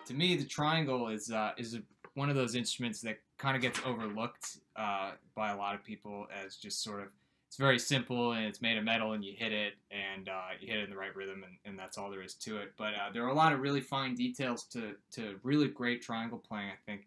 To me, the triangle is one of those instruments that kind of gets overlooked by a lot of people as just sort of, it's very simple and it's made of metal and you hit it and you hit it in the right rhythm and that's all there is to it. But there are a lot of really fine details to really great triangle playing, I think,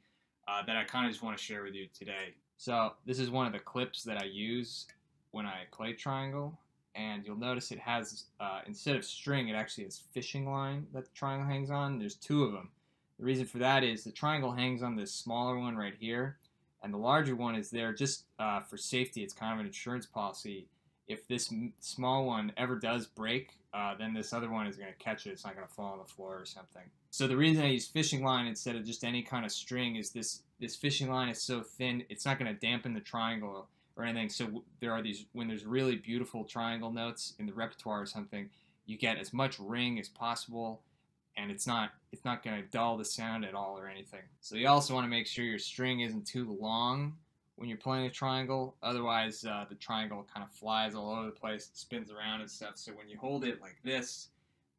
that I kind of just want to share with you today. So this is one of the clips that I use when I play triangle, and you'll notice it has, instead of string, it actually has fishing line that the triangle hangs on. There's two of them. The reason for that is the triangle hangs on this smaller one right here, and the larger one is there just for safety. It's kind of an insurance policy. If this small one ever does break, then this other one is going to catch it. It's not going to fall on the floor or something. So the reason I use fishing line instead of just any kind of string is this fishing line is so thin, it's not going to dampen the triangle or anything. So there are these, when there's really beautiful triangle notes in the repertoire or something, you get as much ring as possible, and it's not going to dull the sound at all or anything. So you also want to make sure your string isn't too long when you're playing a triangle. Otherwise, the triangle kind of flies all over the place, it spins around and stuff. So when you hold it like this,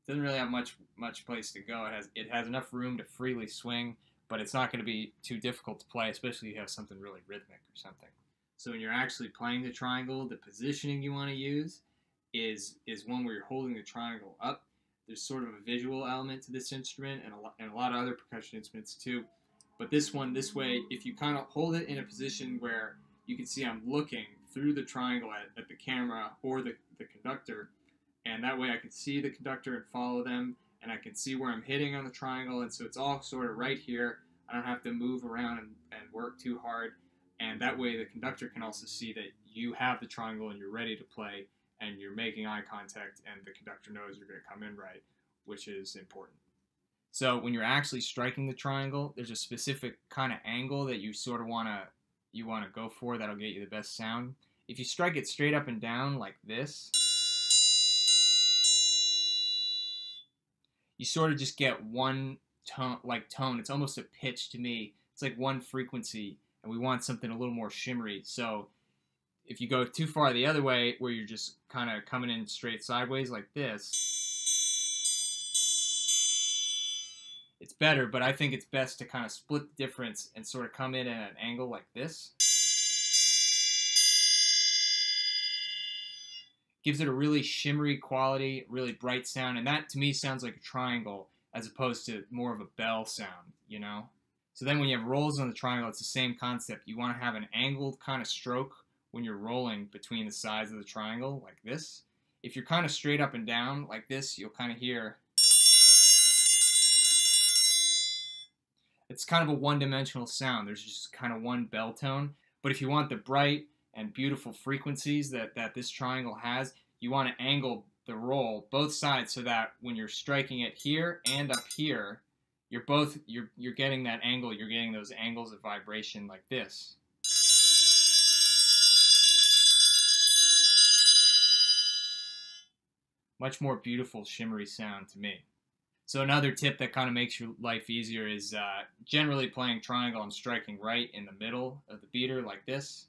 it doesn't really have much place to go. It has enough room to freely swing, but it's not going to be too difficult to play, especially if you have something really rhythmic or something. So when you're actually playing the triangle, the positioning you want to use is one where you're holding the triangle up. There's sort of a visual element to this instrument and a lot of other percussion instruments too. But this one, this way, if you kind of hold it in a position where you can see I'm looking through the triangle at the camera or the conductor, and that way I can see the conductor and follow them, and I can see where I'm hitting on the triangle, and so it's all sort of right here. I don't have to move around and work too hard, and that way the conductor can also see that you have the triangle and you're ready to play, and you're making eye contact, and the conductor knows you're going to come in right, which is important. So when you're actually striking the triangle, there's a specific kind of angle that you sort of want to go for that'll get you the best sound. If you strike it straight up and down like this, you sort of just get one tone. It's almost a pitch to me. It's like one frequency, and we want something a little more shimmery. So if you go too far the other way, where you're just kind of coming in straight sideways like this, it's better, but I think it's best to kind of split the difference and sort of come in at an angle like this. Gives it a really shimmery quality, really bright sound, and that to me sounds like a triangle as opposed to more of a bell sound, you know? So then when you have rolls on the triangle, it's the same concept. You want to have an angled kind of stroke when you're rolling between the sides of the triangle, like this. If you're kind of straight up and down like this, you'll kind of hear, it's kind of a one-dimensional sound. There's just kind of one bell tone. But if you want the bright and beautiful frequencies that this triangle has, you want to angle the roll both sides so that when you're striking it here and up here, you're getting that angle, you're getting those angles of vibration like this. Much more beautiful, shimmery sound to me. So another tip that kind of makes your life easier is generally playing triangle and striking right in the middle of the beater like this.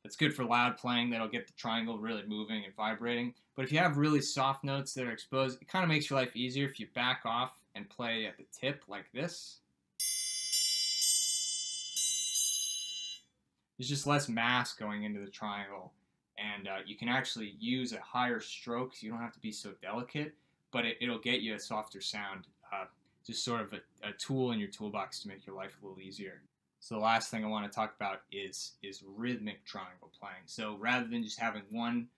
That's good for loud playing. That'll get the triangle really moving and vibrating. But if you have really soft notes that are exposed, it kind of makes your life easier if you back off and play at the tip like this. There's just less mass going into the triangle, and you can actually use a higher stroke, so you don't have to be so delicate, but it'll get you a softer sound. Just sort of a tool in your toolbox to make your life a little easier. So the last thing I want to talk about is rhythmic triangle playing. So rather than just having one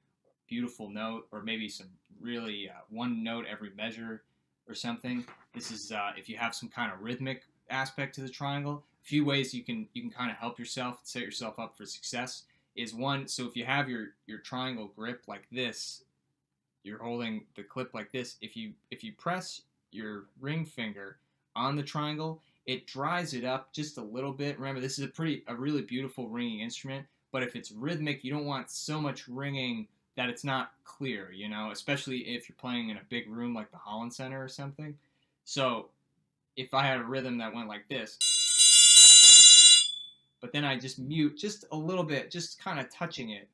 beautiful note, or maybe some really one note every measure or something, this is if you have some kind of rhythmic aspect to the triangle. A few ways you can kind of help yourself, set yourself up for success is one. So if you have your triangle grip like this, you're holding the clip like this. If you press your ring finger on the triangle, it dries it up just a little bit. Remember, this is a really beautiful ringing instrument, but if it's rhythmic, you don't want so much ringing that it's not clear, you know, especially if you're playing in a big room like the Holland Center or something. So if I had a rhythm that went like this, but then I just mute just a little bit, just kind of touching it,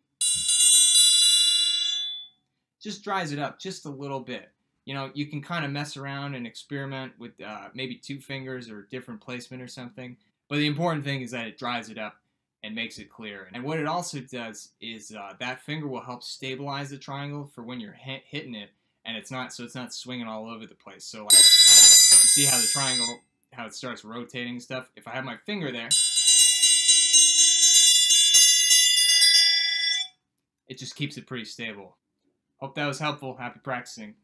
just dries it up just a little bit. You know, you can kind of mess around and experiment with maybe 2 fingers or different placement or something. But the important thing is that it dries it up and makes it clear. And what it also does is that finger will help stabilize the triangle for when you're hitting it, and it's not swinging all over the place. So like, you see how the triangle, how it starts rotating and stuff. If I have my finger there, it just keeps it pretty stable. Hope that was helpful. Happy practicing.